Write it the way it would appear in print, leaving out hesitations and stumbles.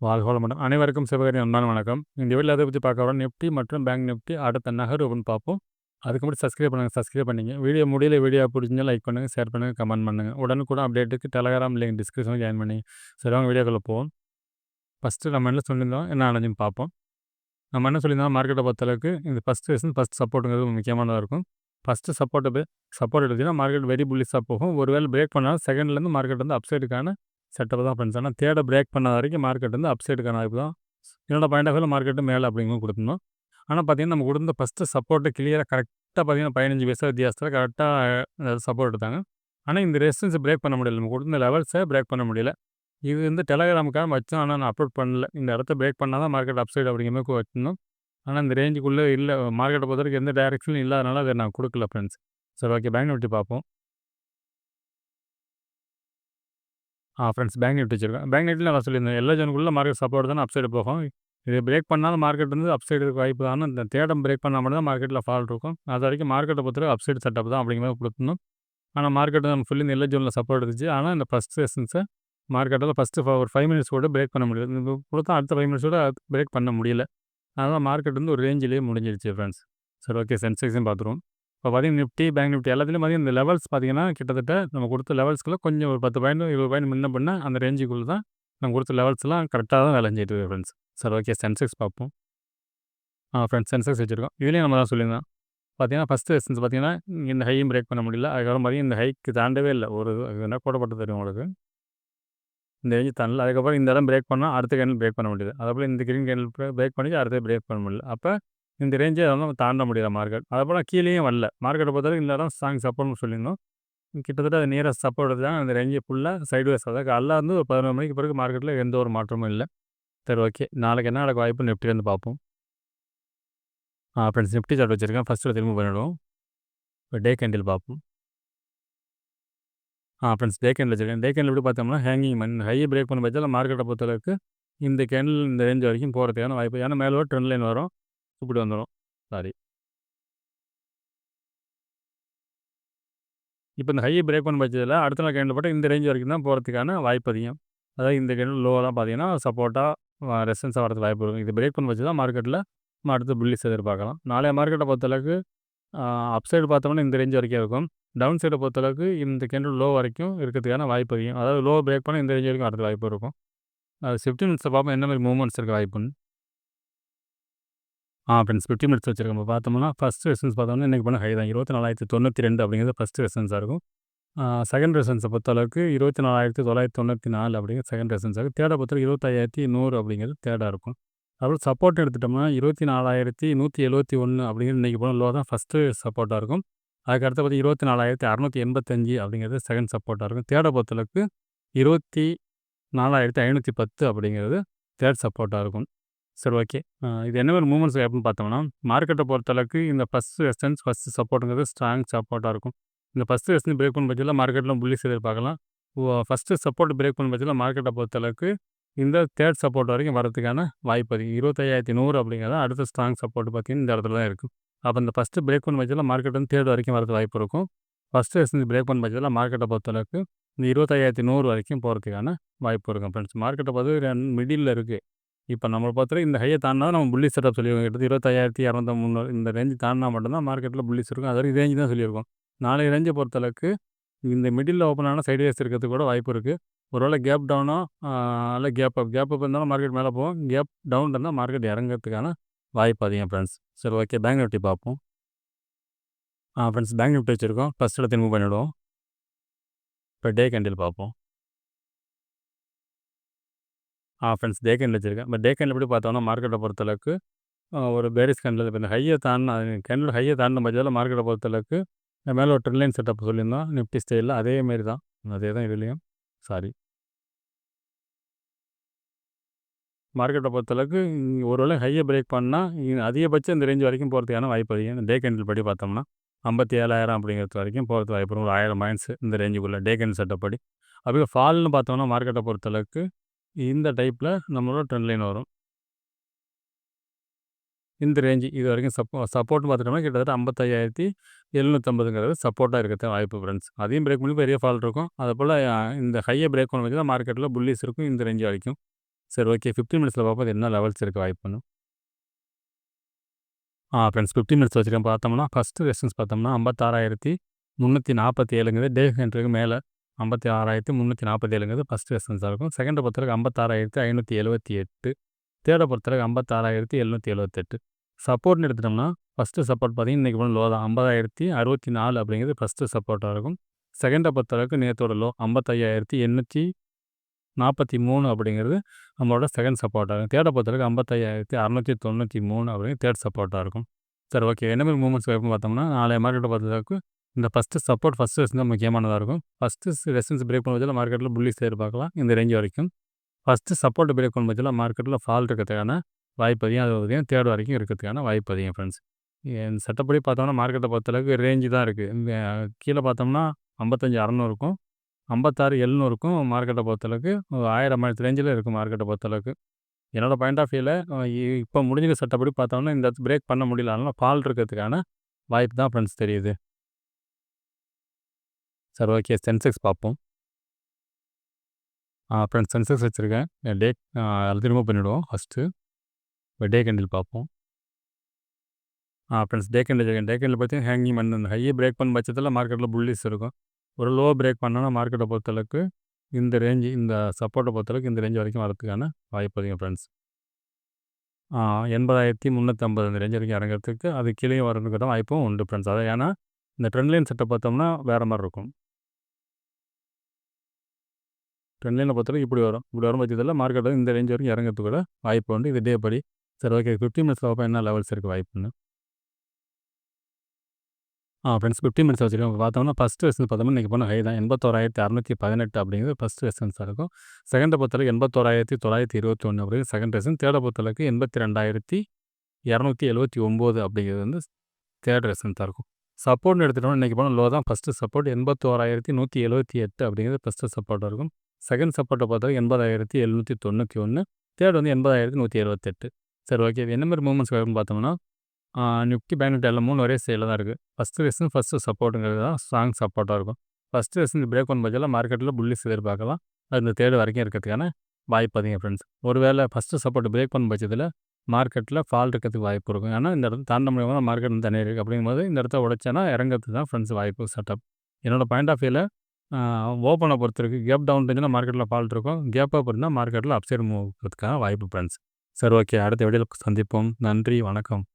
வாழ்க வளமுடன். அனைவருக்கும் சிவகரி அன்பான வணக்கம். இந்த வீடியோல எதை பத்தி பார்க்க போறோம், நிஃப்டி மற்றும் பேங்க் நிஃப்டி அடுத்த நகர்வுன்னு பார்ப்போம். அதுக்கு முன்னாடி சப்ஸ்கிரைப் பண்ணுங்க. வீடியோ முடியல வீடியோ பிடிச்சிருந்தா லைக் பண்ணுங்க, ஷேர் பண்ணுங்க, கமெண்ட் பண்ணுங்க. உடனுக்குடன் அப்டேட்டுக்கு டெலகிராம் லிங்க் டிஸ்கிரிப்ஷனில் ஜாயின் பண்ணி சரி வாங்க வீடியோக்குள்ள போவோம். ஃபஸ்ட்டு நம்ம என்ன சொல்லியிருந்தோம், என்ன ஆனதுன்னு பார்ப்போம். நம்ம என்ன சொல்லியிருந்தோம், மார்க்கெட்டை பொறுத்தளவுக்கு இந்த ஃபஸ்ட் சப்போர்ட்டுங்கிறது முக்கியமானதாக இருக்கும். ஃபஸ்ட்டு சப்போர்ட் எடுத்தீங்கன்னா மார்க்கெட் வெரி புல்லிஷாக போகும். ஒருவேளை பிரேக் பண்ணாலும் செகண்ட்லேருந்து மார்க்கெட் வந்து அப்சைடுக்கான செட்டப் தான் ஃப்ரெண்ட்ஸ். ஆனால் தேர்டை பிரேக் பண்ண வரைக்கும் மார்க்கெட் வந்து அப்சைடுக்கான வாய்ப்பு தான். என்னோட பாயிண்ட் ஆஃப் வியூவில் மார்க்கெட்டு மேலே அப்படிங்கிறது கொடுத்துருந்தோம். ஆனால் பார்த்தீங்கன்னா நம்ம கொடுத்த ஃபஸ்ட்டு சப்போர்ட்டு கிளியராக கரெக்டாக பார்த்தீங்கன்னா 15 பைசா வித்தியாசத்தில் கரெக்டாக சப்போர்ட் எடுத்தாங்க. ஆனால் இந்த ரெசிஸ்டன்ஸை பிரேக் பண்ண முடியல. நம்ம கொடுத்த லெவல்ஸை பிரேக் பண்ண முடியல. இது வந்து டெலகிராமுக்காக வச்சோம். ஆனால் நான் அப்லோட் பண்ணல. இந்த இடத்த பிரேக் பண்ணால் தான் மார்க்கெட் அப்சைடு அப்படிங்கிற மாதிரி வச்சிருந்தோம். ஆனால் இந்த ரேஞ்சுக்குள்ளே இல்லை. மார்க்கெட்டை பொறுத்தவரைக்கும் எந்த டைரக்ஷனும் இல்லாதனால அதை நான் கொடுக்கல ஃப்ரெண்ட்ஸ். சரி ஓகே, பேங்க் நிஃப்டி பார்ப்போம். ஃப்ரெண்ட்ஸ் பேங்க் நிஃப்டி வச்சிருக்கேன். பேங்க் நிஃப்டியில் நான் சொல்லியிருந்தேன் எல்லா ஜோனுக்குள்ளே மார்க்கெட் சப்போர்ட் தானே அப்சைடு போகும். இது பிரேக் பண்ணாலும் மார்க்கெட் வந்து அப்சைடு இருக்க வாய்ப்பு தான். இந்த தேடம் பிரேக் பண்ணால் மட்டும் தான் மார்க்கெட்டில் ஃபால் இருக்கும். அது வரைக்கும் மார்க்கெட்டை பொறுத்தவரை அப்சைடு செட்டப் தான் அப்படிங்கிற மாதிரி கொடுத்துருந்தோம். ஆனால் மார்க்கெட் நம்ம ஃபுல்லி இந்த எல்லா ஜோனில் சப்போர்ட் இருந்துச்சு. ஆனால் இந்த ஃபஸ்ட் செஷன்ஸை மார்க்கெட்டில் ஃபஸ்ட்டு ஒரு 5 மினிட்ஸ் கூட பிரேக் பண்ண முடியல. இது கொடுத்தா அடுத்த 5 மினிட்ஸோட பிரேக் பண்ண முடியல. அதனால் மார்க்கெட் வந்து ஒரு ரேஞ்சிலேயே முடிஞ்சிருச்சு ஃப்ரெண்ட்ஸ். சரி ஓகே, சென்செக்ஸையும் பார்த்துருவோம். இப்போ பார்த்தீங்கன்னா நிஃப்டி, பேங்க் நிஃப்டி எல்லாத்துலேயும் பார்த்தீங்கன்னா இந்த லெவல்ஸ் பார்த்தீங்கன்னா கிட்டத்தட்ட நம்ம கொடுத்த லெவல்ஸ்க்குள்ள கொஞ்சம் ஒரு 10 பாயிண்ட் 20 பாயிண்ட் முன்ன பின்ன அந்த ரேஞ்சுக்குள்ள தான் நம்ம கொடுத்த லெவல்ஸ்லாம் கரெக்டாக தான் வேலை செஞ்சுட்டு இருக்கு ஃப்ரெண்ட்ஸ். சரி ஓகே, சென்செக்ஸ் பார்ப்போம். ஃப்ரெண்ட்ஸ் சென்செக்ஸ் வச்சுருக்கோம். இதுலேயும் நம்ம தான் சொல்லியிருந்தோம். பார்த்தீங்கன்னா ஃபஸ்ட்டு ரெசிஸ்டன்ஸ் பார்த்தீங்கன்னா இந்த ஹையும் பிரேக் பண்ண முடியல. அதுக்கப்புறம் பார்த்தீங்கன்னா இந்த ஹைக்கு தாண்டவே இல்லை. ஒரு என்ன போடப்பட்டு தெரியும் உங்களுக்கு. இந்த ரேஞ்சு தாண்டல. அதுக்கப்புறம் இந்த இடம் பிரேக் பண்ணால் அடுத்த கேண்டில் பிரேக் பண்ண முடியுது. அதுபோல் இந்த கிரீன் கேண்டில் பிரேக் பண்ணி அடுத்த பிரேக் பண்ண முடியல. அப்போ இந்த ரேஞ்சை அதெல்லாம் தாண்ட முடியல மார்க்கெட். அதுபோல் கீழேயும் வரல. மார்க்கெட்டை பொறுத்தவரைக்கும் இந்த இடம் ஸ்ட்ராங் சப்போர்ட்னு சொல்லியிருந்தோம். கிட்டத்தட்ட அது நியரஸ்ட் சப்போர்ட் தான். அந்த ரேஞ்சு ஃபுல்லாக சைட்வேஸ் அதாவது காலைல இருந்து ஒரு 11 மணிக்கு பிறகு மார்க்கெட்டில் எந்த ஒரு மாற்றமும் இல்லை. சரி ஓகே, நாளைக்கு என்ன நடக்க வாய்ப்பு நிஃப்டிலேருந்து பார்ப்போம். ஃப்ரெண்ட்ஸ் நிஃப்டி சார்ட் வச்சுருக்கேன். ஃபஸ்ட்டு திரும்ப பண்ணிவிடுவோம். இப்போ டே கேண்டில் பார்ப்போம். ஃப்ரெண்ட்ஸ் டே கேண்டில் வச்சுருக்கேன். டே கேண்டில் எப்படி பார்த்தோம்னா ஹேங்கிங் ஹையை பிரேக் பண்ண பட்சத்தில் மார்க்கெட்டை பொறுத்தளவுக்கு இந்த கேண்டில் இந்த ரேஞ்ச் வரைக்கும் போகிறதுக்கான வாய்ப்பு. ஏன்னா மேலே ஒரு ட்ரெண்ட் லைன் வரும், இப்படி வந்துடும். சாரி, இப்போ இந்த ஹையை பிரேக் பண்ண பட்சத்தில் அடுத்த நாள் கேண்டில் போட்டால் இந்த ரேஞ்ச் வரைக்கும் தான் போகிறதுக்கான வாய்ப்பு அதிகம். அதாவது இந்த கேண்டில் லோவெல்லாம் பார்த்தீங்கன்னா சப்போர்ட்டாக ரெசன்ஸாக வரதுக்கு வாய்ப்பு இருக்கும். இது பிரேக் பண்ண பட்சம் தான் மார்க்கெட்டில் நம்ம அடுத்து புல்லிஸ் எதிர்பார்க்கலாம். நாளைய மார்க்கெட்டை பொறுத்தளவுக்கு அப்சைடு பார்த்தோம்னா இந்த ரேஞ்ச் வரைக்கும் இருக்கும். டவுன் சைடை பொறுத்தளவுக்கு இந்த கேண்டில் லோ வரைக்கும் இருக்கிறதுக்கான வாய்ப்பு அதிகம். அதாவது லோ பிரேக் பண்ண இந்த ரேஞ்ச் வரைக்கும் வரது வாய்ப்பு இருக்கும். அது 15 மினிட்ஸை பார்ப்போம் என்ன மாதிரி மூவ்மெண்ட்ஸ் இருக்க வாய்ப்புன்னு. ஃப்ரெண்ட்ஸ் 50 மினிட்ஸ் வச்சிருக்கோம். இப்போ பார்த்தோம்னா ஃபஸ்ட் ரெசன்ஸ் பார்த்தோம்னா இன்றைக்கி பண்ண ஹை தான் 24,092 அப்படிங்கிறது ஃபஸ்ட் ரெசன்ஸாக இருக்கும். செகண்ட் ரெசன்ஸை பொறுத்தளவுக்கு 24,994 அப்படிங்கிறது செகண்ட் ரெசன்ஸாக இருக்கும். தேர்டை பொறுத்தவரைக்கும் 25,100 அப்படிங்கிறது தேர்டாக இருக்கும். அப்புறம் சப்போர்ட் எடுத்துட்டோம்னா 24,171 அப்படிங்கிறது இன்றைக்கி போன லோ தான் ஃபஸ்ட்டு சப்போர்ட்டாக இருக்கும். அதுக்கு அடுத்து பார்த்து 24,685 அப்படிங்கிறது செகண்ட் சப்போர்ட்டாக இருக்கும். தேர்டை பொறுத்தளவுக்கு 24,510 அப்படிங்கிறது தேர்ட் சப்போர்ட்டாக இருக்கும். சரி ஓகே, இது என்ன மாதிரி மூவ்மெண்ட்ஸ் எப்படின்னு பார்த்தோம்னா மார்க்கெட்டை பொறுத்தளவுக்கு இந்த ஃபஸ்ட்டு ரெசிஸ்டன்ஸ் ஃபஸ்ட்டு சப்போர்ட்டுங்கிறது ஸ்ட்ராங் சப்போர்ட்டாக இருக்கும். இந்த ஃபஸ்ட்டு ரெசிஸ்டன்ஸ் பிரேக் பண்ண பட்சத்தில் மார்க்கெட்டில் புல்லிஸ் எதிர்பார்க்கலாம். ஃபஸ்ட்டு சப்போர்ட் பிரேக் பண்ண பட்சத்தில் மார்க்கெட்டை பொறுத்தளவுக்கு இந்த தேர்ட் சப்போர்ட் வரைக்கும் வரதுக்கான வாய்ப்பு அதிகம். 25,100 அப்படிங்கிறது அடுத்த ஸ்ட்ராங் சப்போர்ட் பார்த்தீங்கன்னா இந்த இடத்துல தான் இருக்கும். அப்போ இந்த ஃபஸ்ட்டு பிரேக் பண்ண பட்சத்தில் மார்க்கெட் வந்து தேர்ட் வரைக்கும் வரது வாய்ப்பு இருக்கும். ஃபஸ்ட்டு ரெசிஸ்டன்ஸ் பிரேக் பண்ண பட்சத்தில் மார்க்கெட்டை பொறுத்தளவுக்கு இந்த 25,100 வரைக்கும் போகிறதுக்கான வாய்ப்பு இருக்கும் ஃப்ரெண்ட்ஸ். மார்க்கெட்டை பார்த்து மிடில் இருக்குது. இப்போ நம்மளை பொறுத்தவரை இந்த ஹையை தாண்டினா நம்ம புல்லிஸ் செட்டப் சொல்லியிருக்கோம். கிட்டத்தட்ட 25,203 இந்த ரேஞ்சு தாண்டினா மட்டும்தான் மார்க்கெட்டில் புல்லிஸ் இருக்கும். அது ரேஞ்சு தான் சொல்லியிருக்கோம். நாளைய ரேஞ்சை பொறுத்தளவுக்கு இந்த மிடில் ஓப்பன் ஆனால் சைட்வேஸ் இருக்கிறதுக்கு கூட வாய்ப்பு இருக்குது. ஒருவேளை கேப் டவுனோ இல்லை கேப் அப் இருந்தாலும் மார்க்கெட் மேலே போகும். கேப் டவுன் இருந்தால் மார்க்கெட் இறங்கிறதுக்கான வாய்ப்பு அதிகம் ஃப்ரெண்ட்ஸ். சரி ஓகே, பேங்க் நிஃப்டி பார்ப்போம். ஃப்ரெண்ட்ஸ் பேங்க் நிஃப்டி வச்சுருக்கோம். ஃபஸ்ட் இடத்துல மூவ் பண்ணிவிடுவோம். இப்போ டே கேண்டில் பார்ப்போம். ஃப்ரெண்ட்ஸ் டே கேண்டில் வச்சுருக்கேன். இப்போ டே கேண்டில் எப்படி பார்த்தோம்னா மார்க்கெட்டை பொறுத்தளவுக்கு ஒரு பேரிஸ் கேண்டில் இப்போ இந்த ஹையை தாண்டின கேண்டில் ஹையை தாண்டின பட்சத்தில் மார்க்கெட்டை பொறுத்தளவுக்கு மேலே ஒரு ட்ரெண்ட் லைன் செட்டப் சொல்லியிருந்தோம் நிஃப்டி ஸ்டைலில். அதேமாரி தான் இதுலேயும் மார்க்கெட்டை பொறுத்தளவுக்கு ஒருவேளை ஹையை பிரேக் பண்ணால் அதிகபட்சம் இந்த ரேஞ்ச் வரைக்கும் போகிறதுக்கான வாய்ப்பு அதிகம். இந்த டே கேண்டில் படி பார்த்தோம்னா 57,000 அப்படிங்கிறது வரைக்கும் போகிறது வாய்ப்பு இருக்கும். ஒரு 1000 பாயிண்ட்ஸ் இந்த ரேஞ்சுக்குள்ளே டே கேண்டில் செட்டப் படி. அப்படியே ஃபால்னு பார்த்தோம்னா மார்க்கெட்டை பொறுத்தளவுக்கு இந்த டைப்பில் நம்மளோட ட்ரெண்ட் லைன் வரும். இந்த ரேஞ்சு இது வரைக்கும் சப்போர்ட்னு பார்த்துட்டோம்னா கிட்டத்தட்ட 55,750 சப்போர்ட்டாக இருக்கிறது வாய்ப்பு ஃப்ரெண்ட்ஸ். அதையும் பிரேக் பண்ணி பெரிய ஃபால் இருக்கும். அதுபோல் இந்த ஹையை பிரேக் பண்ண வச்சு தான் மார்க்கெட்டில் புல்லிஸ் இருக்கும் இந்த ரேஞ்சு வரைக்கும். சரி ஓகே. 15 மினிட்ஸில் பார்ப்போம் என்ன லெவல்ஸ் இருக்க வாய்ப்புன்னு. ஃப்ரெண்ட்ஸ் 15 மினிட்ஸ் வச்சுருக்கேன் பார்த்தோம்னா, ஃபஸ்ட்டு ரெசிஸ்டன்ஸ் பார்த்தோம்னா 56,347ங்கிறது டே ஹண்ட்ருக்கு மேலே 56,347ங்கிறது ஃபஸ்ட்டு ரெசிஸ்டன்ஸாக இருக்கும். செகண்டை பொறுத்தவரைக்கும் 56,578, தேர்டை பொறுத்தவரைக்கும் 56,778. சப்போர்ட்னு எடுத்துட்டோம்னா, ஃபஸ்ட்டு சப்போர்ட் பார்த்தீங்கன்னா இன்றைக்கி லோ தான் 50,064 அப்படிங்கிறது ஃபஸ்ட்டு சப்போர்ட்டாக இருக்கும். செகண்டை பொறுத்தவரைக்கும் நேற்றோட லோ 55,843 அப்படிங்கிறது நம்மளோட செகண்ட் சப்போர்ட்டாக இருக்கும். தேர்டை பொறுத்தவரைக்கும் 55,693 அப்படிங்கிறது தேர்ட் சப்போர்ட்டாக இருக்கும். சரி ஓகே. என்ன மாதிரி மூவ்மெண்ட்ஸ் வைப்புன்னு பார்த்தோம்னா, நாளைய மார்க்கெட்டை பொறுத்தவரைக்கும் இந்த ஃபஸ்ட்டு சப்போர்ட் ஃபஸ்ட்டு ரெசிஸ்டன்ஸ் தான் முக்கியமானதாக இருக்கும். ஃபஸ்ட்டு ரெசிஸ்டன்ஸ் பிரேக் பண்ண வச்சாலும் மார்க்கெட்டில் புல்லிஷ் எதிர்பார்க்கலாம் இந்த ரேஞ்ச் வரைக்கும். ஃபஸ்ட்டு சப்போர்ட் பிரேக் பண்ண வச்சாலும் மார்க்கெட்டில் ஃபால் இருக்கிறதுக்கான வாய்ப்பு அதிகம். அது அதிகம் தேர்ட் வரைக்கும் இருக்கிறதுக்கான வாய்ப்பு அதிகம் ஃப்ரெண்ட்ஸ். என் சட்டப்படி பார்த்தோம்னா மார்க்கெட்டை பொறுத்தளவுக்கு ரேஞ்சு தான் இருக்குது. இந்த கீழே பார்த்தோம்னா 55,600க்கும் 56,700க்கும் மார்க்கெட்டை பொறுத்தளவுக்கு 1000 ரேஞ்சில் இருக்குது மார்க்கெட்டை பொறுத்தளவுக்கு. என்னோடய பாயிண்ட் ஆஃப் வியூவில் இப்போ முடிஞ்சிருக்க சட்டப்படி பார்த்தோம்னா இந்த பிரேக் பண்ண முடியல. அதனால் ஃபால் இருக்கிறதுக்கான வாய்ப்பு தான் ஃப்ரெண்ட்ஸ் தெரியுது. சரி ஓகே. சென்செக்ஸ் பார்ப்போம். ஃப்ரெண்ட்ஸ் சென்செக்ஸ் வச்சுருக்கேன். டே அது ரிமூவ் பண்ணிவிடுவோம் ஃபஸ்ட்டு. இப்போ டே கேண்டில் பார்ப்போம். ஃப்ரெண்ட்ஸ் டே கேண்டில் பார்த்தீங்கன்னா ஹேங்கிங் பண்ணி அந்த ஹையை பிரேக் பண்ண பட்சத்தில் மார்க்கெட்டில் புல்லிஸ் இருக்கும். ஒரு லோ பிரேக் பண்ணோன்னா மார்க்கெட்டை பொறுத்தளவுக்கு இந்த ரேஞ்சு இந்த சப்போர்ட்டை பொறுத்தளவுக்கு இந்த ரேஞ்ச் வரைக்கும் வரதுக்கான வாய்ப்பு அதிகம் ஃப்ரெண்ட்ஸ். 80,350 அந்த ரேஞ்ச் வரைக்கும் இறங்கிறதுக்கு அது கீழே வரதுக்கு தான் வாய்ப்பும் உண்டு ஃப்ரெண்ட்ஸ். அதை ஏன்னா இந்த ட்ரெண்ட் லைன் செட்டை பார்த்தோம்னா வேறு மாதிரி இருக்கும். ட்ரெண்ட் லைனை பொறுத்தவரைக்கும் இப்படி வரும். இப்படி வரும் பட்சத்தில் மார்க்கெட்டில் இந்த ரேஞ்ச் வரைக்கும் இறங்கிறதுக்கு கூட வாய்ப்பு உண்டு. இது டே படி. சரி ஓகே. 15 மினிட்ஸில் பார்ப்போம் என்ன லெவல்ஸ் இருக்குது வாய்ப்புன்னு. ஃப்ரெண்ட்ஸ் 15 மினிட்ஸ் வச்சுருக்கோம். பார்த்தோம்னா ஃபஸ்ட்டு ரெசிஸ்டன்ஸ் பார்த்தோம்னா இன்றைக்கி போன ஹை தான் 81,618 அப்படிங்கிறது ஃபஸ்ட்டு ரெசிஸ்டன்ஸாக இருக்கும். செகண்டை பொறுத்தளவுக்கு 81,921 அப்படிங்கிறது செகண்ட் ரெசிஸ்டன்ஸ். தேர்டை பொறுத்தளவுக்கு 82,279 அப்படிங்கிறது வந்து தேர்ட் ரெசிஸ்டன்ஸாக இருக்கும். சப்போர்ட்னு எடுத்துட்டோம்னா இன்றைக்கி போன லோ தான் ஃபஸ்ட்டு சப்போர்ட் 81,178 அப்படிங்கிறது ஃபஸ்ட்டு சப்போர்ட்டாக இருக்கும். செகண்ட் சப்போர்ட்டை பொறுத்தவரைக்கும் 80,791, தேர்ட் வந்து 80,178. சரி ஓகே. என்ன மாதிரி மூவ்மெண்ட்ஸ் வரும்னு பார்த்தோம்னா, நிஃப்டி பேங்க் எல்லாம் 3 ஒரே சைடில் தான் இருக்குது. ஃபஸ்ட்டு ரெசிஸ்டன்ஸ் ஃபஸ்ட்டு சப்போர்ட்டுங்கிறது தான் ஸ்ட்ராங் சப்போர்ட்டாக இருக்கும். ஃபஸ்ட்டு ரெசிஸ்டன்ஸ் பிரேக் பண்ண பட்சத்தில் மார்க்கெட்டில் புல்லிஸ் எதிர்பார்க்கலாம். அது இந்த தேர்ட் வரைக்கும் இருக்கிறதுக்கான வாய்ப்பு அதிகம் ஃப்ரெண்ட்ஸ். ஒருவேளை ஃபஸ்ட்டு சப்போர்ட் பிரேக் பண்ண பட்சத்தில் மார்க்கெட்டில் ஃபால் இருக்கிறதுக்கு வாய்ப்பு இருக்கும். ஏன்னா இந்த இடத்துல தாண்ட முடியாமல் மார்க்கெட் வந்து தனியாக இருக்குது. அப்படிங்கும்போது இந்த இடத்த உடைச்சேன்னா இறங்கிறதுக்கு தான் ஃப்ரெண்ட்ஸ் வாய்ப்பு செட்டப். என்னோடய பாயிண்ட் ஆஃப் வியூவில் ஓப்பனை பொறுத்திருக்கு. கேப் டவுன் இருந்துச்சுன்னா மார்க்கெட்டில் ஃபால்ட் இருக்கும். கேப் அப் இருந்தால் மார்க்கெட்டில் அப்சைடு மூவ் இருக்கிறதுக்கான வாய்ப்பு ஃப்ரெண்ட்ஸ். சரி ஓகே. அடுத்த வீடியோவில் சந்திப்போம். நன்றி, வணக்கம்.